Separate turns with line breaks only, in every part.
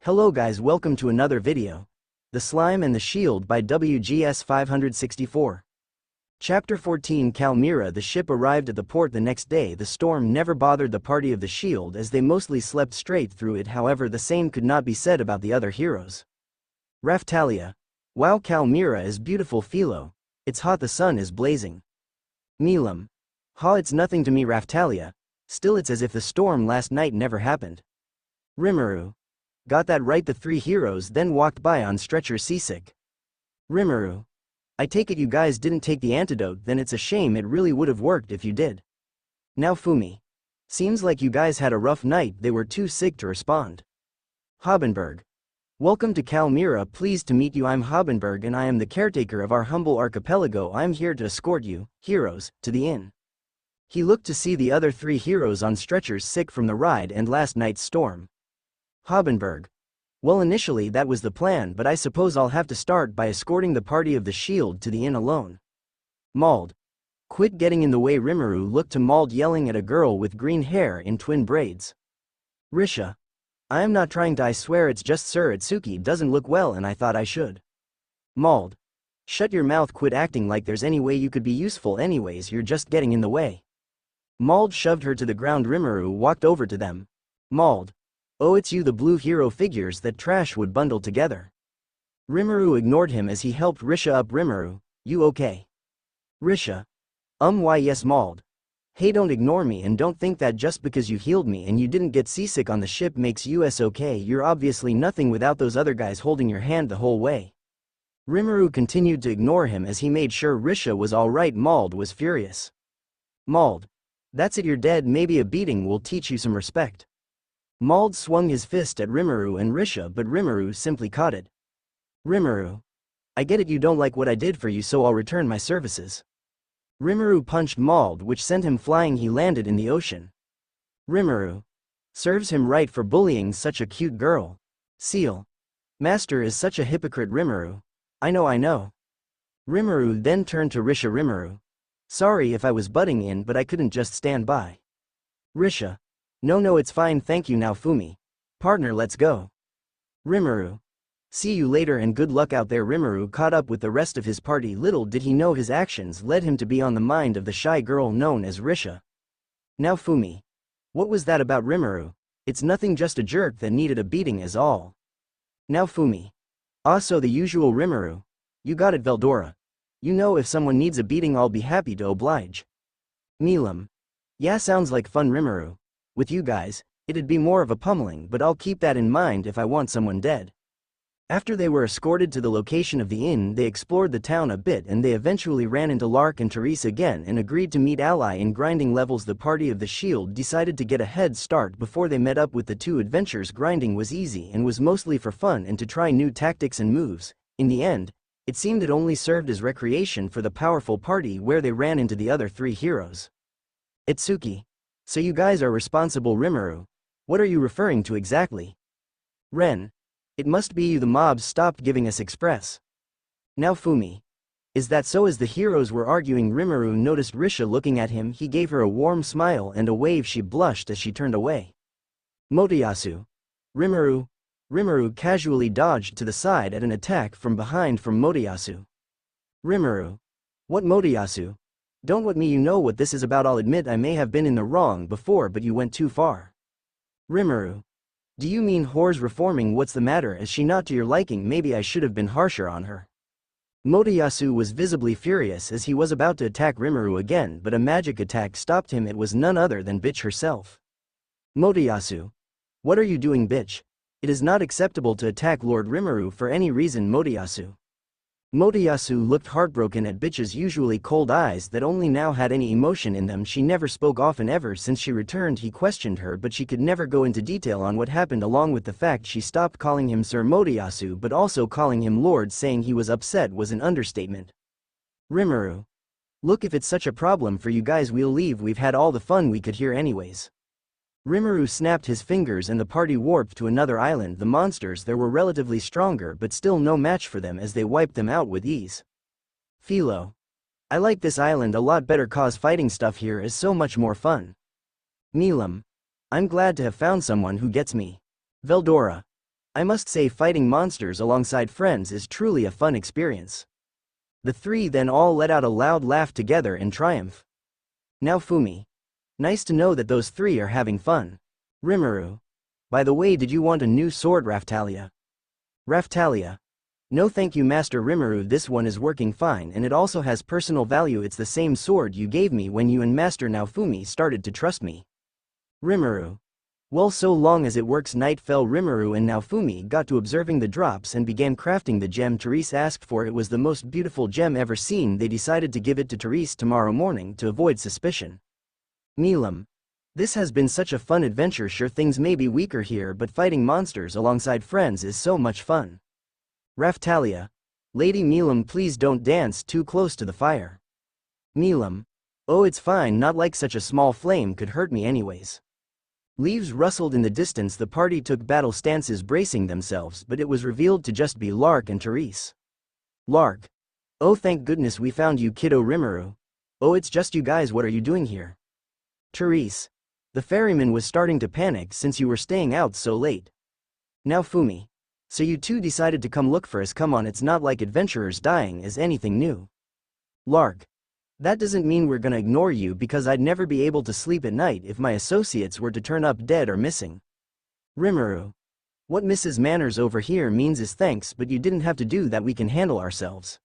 Hello guys, welcome to another video. The Slime and the Shield by WGS564. Chapter 14 Calmira. The ship arrived at the port the next day. The storm never bothered the party of the Shield as they mostly slept straight through it. However, the same could not be said about the other heroes. Raftalia. Wow, Calmira is beautiful. Philo. It's hot, the sun is blazing. Milam. Ha, it's nothing to me. Raftalia. Still, it's as if the storm last night never happened. Rimuru. Got that right. The three heroes then walked by on stretchers, seasick. Rimuru. I take it you guys didn't take the antidote, then it's a shame. It really would have worked if you did. Now Fumi. Seems like you guys had a rough night. They were too sick to respond. Hobenberg. Welcome to Calmira, pleased to meet you. I'm Hobenberg and I am the caretaker of our humble archipelago. I'm here to escort you, heroes, to the inn. He looked to see the other three heroes on stretchers, sick from the ride and last night's storm. Hobenberg. Well, initially that was the plan, but I suppose I'll have to start by escorting the party of the Shield to the inn alone. Mauld. Quit getting in the way. Rimuru looked to Mauld, yelling at a girl with green hair in twin braids. Risha. I am not trying to, I swear it's just Sir Itsuki doesn't look well and I thought I should. Mauld. Shut your mouth, quit acting like there's any way you could be useful. Anyways, you're just getting in the way. Mauld shoved her to the ground. Rimuru walked over to them. Mauld. Oh, it's you, the blue hero figures that trash would bundle together. Rimuru ignored him as he helped Risha up. Rimuru, you okay? Risha. Why yes. Mauld. Hey, don't ignore me and don't think that just because you healed me and you didn't get seasick on the ship makes you okay. You're obviously nothing without those other guys holding your hand the whole way. Rimuru continued to ignore him as he made sure Risha was alright. Mauld was furious. Mauld. That's it, you're dead. Maybe a beating will teach you some respect. Mauld swung his fist at Rimuru and Risha, but Rimuru simply caught it. Rimuru. I get it, you don't like what I did for you, so I'll return my services. Rimuru punched Mauld, which sent him flying. He landed in the ocean. Rimuru. Serves him right for bullying such a cute girl. Seal. Master is such a hypocrite. Rimuru. I know. Rimuru then turned to Risha. Rimuru. Sorry if I was butting in, but I couldn't just stand by. Risha. No, it's fine, thank you. Now Fumi. Partner, let's go. Rimuru. See you later and good luck out there. Rimuru caught up with the rest of his party. Little did he know his actions led him to be on the mind of the shy girl known as Risha. Now Fumi. What was that about? Rimuru. It's nothing, just a jerk that needed a beating is all. Now Fumi. So the usual. Rimuru. You got it, Veldora. You know, if someone needs a beating I'll be happy to oblige. Milam. Yeah, sounds like fun. Rimuru. With you guys, it'd be more of a pummeling, but I'll keep that in mind if I want someone dead. After they were escorted to the location of the inn, they explored the town a bit and they eventually ran into Lark and Therese again and agreed to meet ally in grinding levels. The party of the Shield decided to get a head start before they met up with the two adventurers. Grinding was easy and was mostly for fun and to try new tactics and moves. In the end, it seemed it only served as recreation for the powerful party, where they ran into the other three heroes. Itsuki. So you guys are responsible. Rimuru. What are you referring to exactly? Ren. It must be you, the mobs stopped giving us express. Now Fumi. Is that so? As the heroes were arguing, Rimuru noticed Risha looking at him. He gave her a warm smile and a wave. She blushed as she turned away. Motoyasu. Rimuru. Rimuru casually dodged to the side at an attack from behind from Motoyasu. Rimuru. What? Motoyasu? Don't let me, you know what this is about. I'll admit I may have been in the wrong before, but you went too far. Rimuru. Do you mean whores reforming? What's the matter? Is she not to your liking? Maybe I should have been harsher on her. Motoyasu was visibly furious as he was about to attack Rimuru again, but a magic attack stopped him. It was none other than Bitch herself. Motoyasu. What are you doing, bitch? It is not acceptable to attack Lord Rimuru for any reason. Motoyasu. Motoyasu looked heartbroken at Bitch's usually cold eyes that only now had any emotion in them. She never spoke often ever since she returned. He questioned her, but she could never go into detail on what happened, along with the fact she stopped calling him Sir Motoyasu, but also calling him Lord. Saying he was upset was an understatement. Rimuru. Look, if it's such a problem for you guys, we'll leave. We've had all the fun we could here anyways. Rimuru snapped his fingers and the party warped to another island. The monsters there were relatively stronger, but still no match for them as they wiped them out with ease. Philo. I like this island a lot better cause fighting stuff here is so much more fun. Milam. I'm glad to have found someone who gets me. Veldora. I must say fighting monsters alongside friends is truly a fun experience. The three then all let out a loud laugh together in triumph. Now Fumi. Nice to know that those three are having fun. Rimuru. By the way, did you want a new sword, Raftalia? Raftalia. No thank you, Master Rimuru, this one is working fine and it also has personal value. It's the same sword you gave me when you and Master Naofumi started to trust me. Rimuru. Well, so long as it works. Night fell. Rimuru and Naofumi got to observing the drops and began crafting the gem Therese asked for. It was the most beautiful gem ever seen. They decided to give it to Therese tomorrow morning to avoid suspicion. Milam. This has been such a fun adventure. Sure, things may be weaker here, but fighting monsters alongside friends is so much fun. Raftalia. Lady Milam, please don't dance too close to the fire. Milam. Oh, it's fine, not like such a small flame could hurt me anyways. Leaves rustled in the distance. The party took battle stances, bracing themselves, but it was revealed to just be Lark and Therese. Lark. Oh, thank goodness we found you, kiddo. Rimuru. Oh, it's just you guys, what are you doing here? Therese. The ferryman was starting to panic since you were staying out so late. Now Fumi. So you two decided to come look for us. Come on, it's not like adventurers dying is anything new. Lark. That doesn't mean we're gonna ignore you, because I'd never be able to sleep at night if my associates were to turn up dead or missing. Rimuru. What Mrs. Manners over here means is thanks, but you didn't have to do that, we can handle ourselves.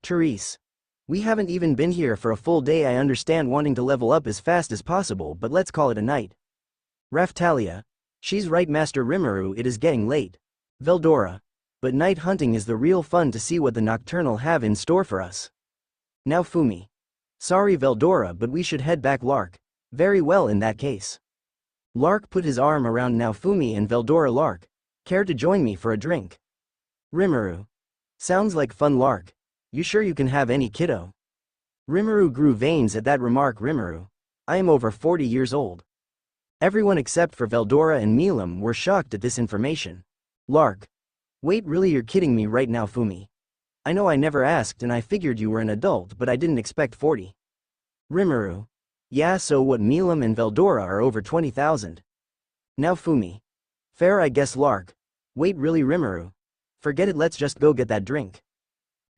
Therese. We haven't even been here for a full day. I understand wanting to level up as fast as possible, but let's call it a night. Raftalia. She's right, Master Rimuru, it is getting late. Veldora. But night hunting is the real fun, to see what the Nocturnal have in store for us. Now Fumi. Sorry Veldora, but we should head back. Lark. Very well, in that case. Lark put his arm around Naofumi and Veldora. Lark. Care to join me for a drink? Rimuru. Sounds like fun. Lark. You sure you can have any, kiddo? Rimuru grew veins at that remark. Rimuru. I am over 40 years old. Everyone except for Veldora and Milam were shocked at this information. Lark. Wait, really, you're kidding me right now, Fumi? I know I never asked and I figured you were an adult, but I didn't expect 40. Rimuru. Yeah, so what? Milam and Veldora are over 20,000. Now Fumi. Fair, I guess. Lark. Wait, really, Rimuru? Forget it, let's just go get that drink.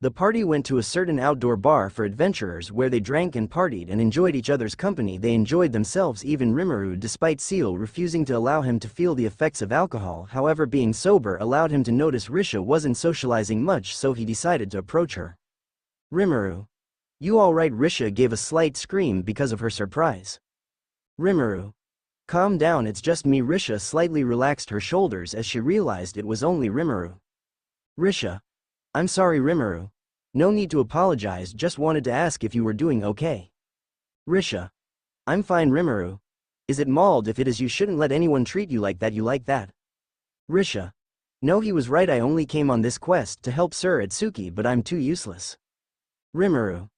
The party went to a certain outdoor bar for adventurers where they drank and partied and enjoyed each other's company. They enjoyed themselves, even Rimuru, despite Seal refusing to allow him to feel the effects of alcohol. However, being sober allowed him to notice Risha wasn't socializing much, so he decided to approach her. Rimuru. You alright? Risha gave a slight scream because of her surprise. Rimuru. Calm down, it's just me. Risha slightly relaxed her shoulders as she realized it was only Rimuru. Risha. I'm sorry, Rimuru. No need to apologize, just wanted to ask if you were doing okay. Risha. I'm fine, Rimuru. Is it mauled? If it is, you shouldn't let anyone treat you like that. You like that? Risha. No, he was right, I only came on this quest to help Sir Atsuki, but I'm too useless. Rimuru.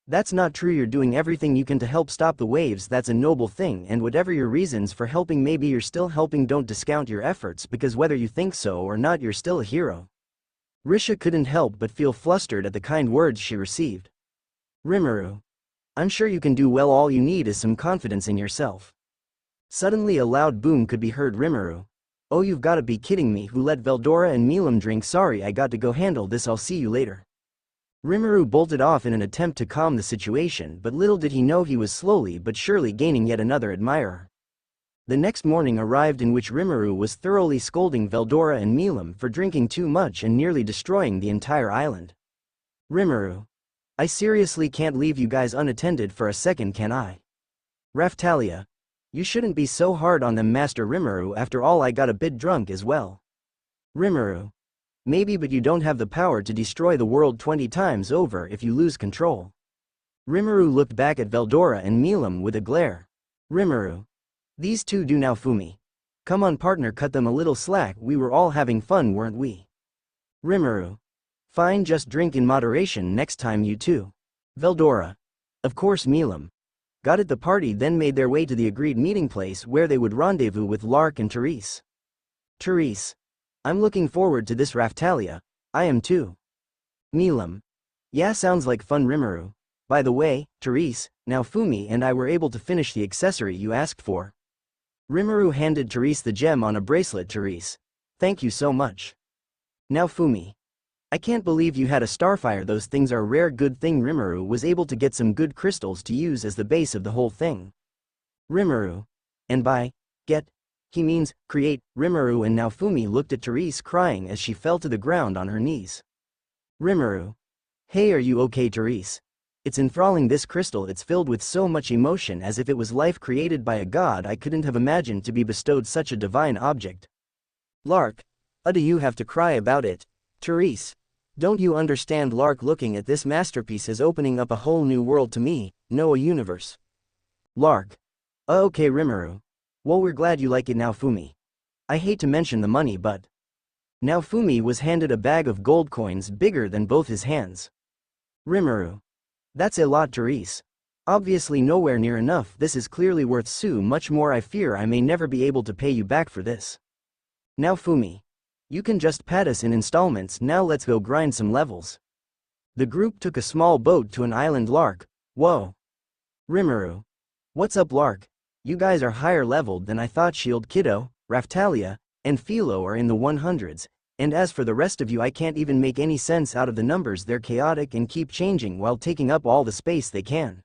That's not true, you're doing everything you can to help stop the waves. That's a noble thing, and whatever your reasons for helping may be, you're still helping. Don't discount your efforts, because whether you think so or not, you're still a hero. Risha couldn't help but feel flustered at the kind words she received. Rimuru. I'm sure you can do well, all you need is some confidence in yourself. Suddenly a loud boom could be heard. Rimuru. Oh, you've gotta be kidding me, who let Veldora and Milam drink? Sorry, I got to go handle this, I'll see you later. Rimuru bolted off in an attempt to calm the situation, but little did he know he was slowly but surely gaining yet another admirer. The next morning arrived, in which Rimuru was thoroughly scolding Veldora and Milam for drinking too much and nearly destroying the entire island. Rimuru. I seriously can't leave you guys unattended for a second, can I? Raftalia. You shouldn't be so hard on them, Master Rimuru, after all I got a bit drunk as well. Rimuru. Maybe, but you don't have the power to destroy the world 20 times over if you lose control. Rimuru looked back at Veldora and Milam with a glare. Rimuru. These two do now, Fumi. Come on partner, cut them a little slack, we were all having fun, weren't we? Rimuru. Fine, just drink in moderation next time, you two. Veldora. Of course, Milam. Got it. The party then made their way to the agreed meeting place where they would rendezvous with Lark and Therese. Therese. I'm looking forward to this, Raftalia. I am too. Milam. Yeah, sounds like fun. Rimuru. By the way, Therese, now Fumi and I were able to finish the accessory you asked for. Rimuru handed Therese the gem on a bracelet. Therese. Thank you so much. Now Fumi. I can't believe you had a starfire. Those things are rare. Good thing Rimuru was able to get some good crystals to use as the base of the whole thing. Rimuru. And by get, he means create. Rimuru and Naofumi looked at Therese crying as she fell to the ground on her knees. Rimuru. Hey, are you okay, Therese? It's enthralling, this crystal. It's filled with so much emotion, as if it was life created by a god. I couldn't have imagined to be bestowed such a divine object. Lark. Do you have to cry about it? Therese. Don't you understand? Lark, looking at this masterpiece is opening up a whole new world to me, no, a universe. Lark. Okay, Rimuru. Well, we're glad you like it. Naofumi. I hate to mention the money, but... Naofumi was handed a bag of gold coins bigger than both his hands. Rimuru. That's a lot, Therese. Obviously nowhere near enough. This is clearly worth so much more. I fear I may never be able to pay you back for this. Naofumi. You can just pay us in installments. Now let's go grind some levels. The group took a small boat to an island. Lark. Whoa. Rimuru. What's up, Lark? You guys are higher leveled than I thought. Shield, Kiddo, Raphtalia, and Philo are in the 100s, and as for the rest of you, I can't even make any sense out of the numbers. They're chaotic and keep changing while taking up all the space they can.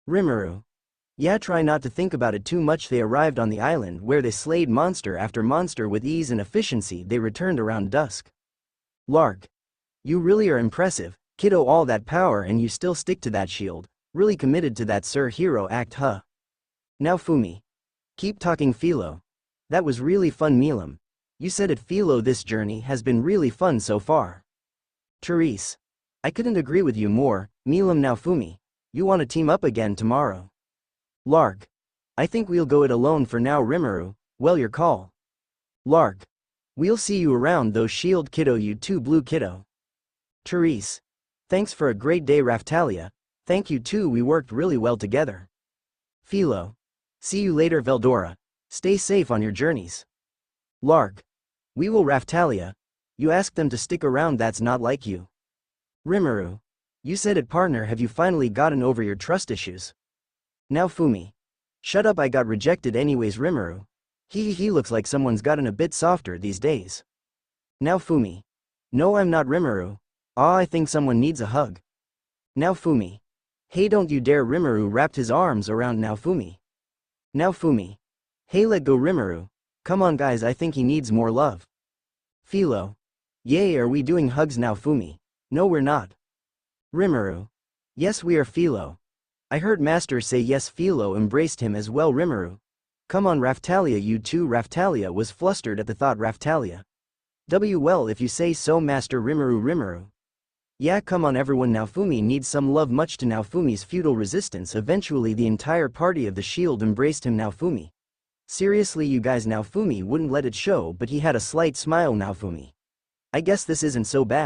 Rimuru. Yeah, try not to think about it too much. They arrived on the island where they slayed monster after monster with ease and efficiency. They returned around dusk. Lark. You really are impressive, Kiddo. All that power and you still stick to that shield. Really committed to that Sir Hero act, huh? Naofumi. Keep talking, Philo. That was really fun. Milam. You said it, Philo. This journey has been really fun so far. Therese. I couldn't agree with you more, Milam. Naofumi. You want to team up again tomorrow? Lark. I think we'll go it alone for now. Rimuru. Well, your call. Lark. We'll see you around though. Shield, Kiddo. You too, Blue Kiddo. Therese. Thanks for a great day. Raphtalia. Thank you too, we worked really well together. Philo. See you later. Veldora. Stay safe on your journeys. Lark. We will. Raphtalia. You asked them to stick around. That's not like you. Rimuru. You said it, partner. Have you finally gotten over your trust issues? Naofumi. Shut up, I got rejected anyways. Rimuru. He looks like someone's gotten a bit softer these days. Naofumi. No, I'm not. Rimuru. I think someone needs a hug. Naofumi. Hey, don't you dare. Rimuru wrapped his arms around Naofumi. Naofumi. Hey, let go. Rimuru. Come on guys, I think he needs more love. Philo. Yay, are we doing hugs? Naofumi. No, we're not. Rimuru. Yes, we are. Philo. I heard Master say yes. Philo embraced him as well. Rimuru. Come on, Raphtalia. You too. Raphtalia was flustered at the thought. Raphtalia. Well, if you say so, Master. Rimuru. Yeah, come on everyone. Naofumi needs some love. Much to Naofumi's futile resistance, eventually the entire party of the shield embraced him. Naofumi. Seriously, you guys? Naofumi wouldn't let it show, but he had a slight smile. Naofumi. I guess this isn't so bad.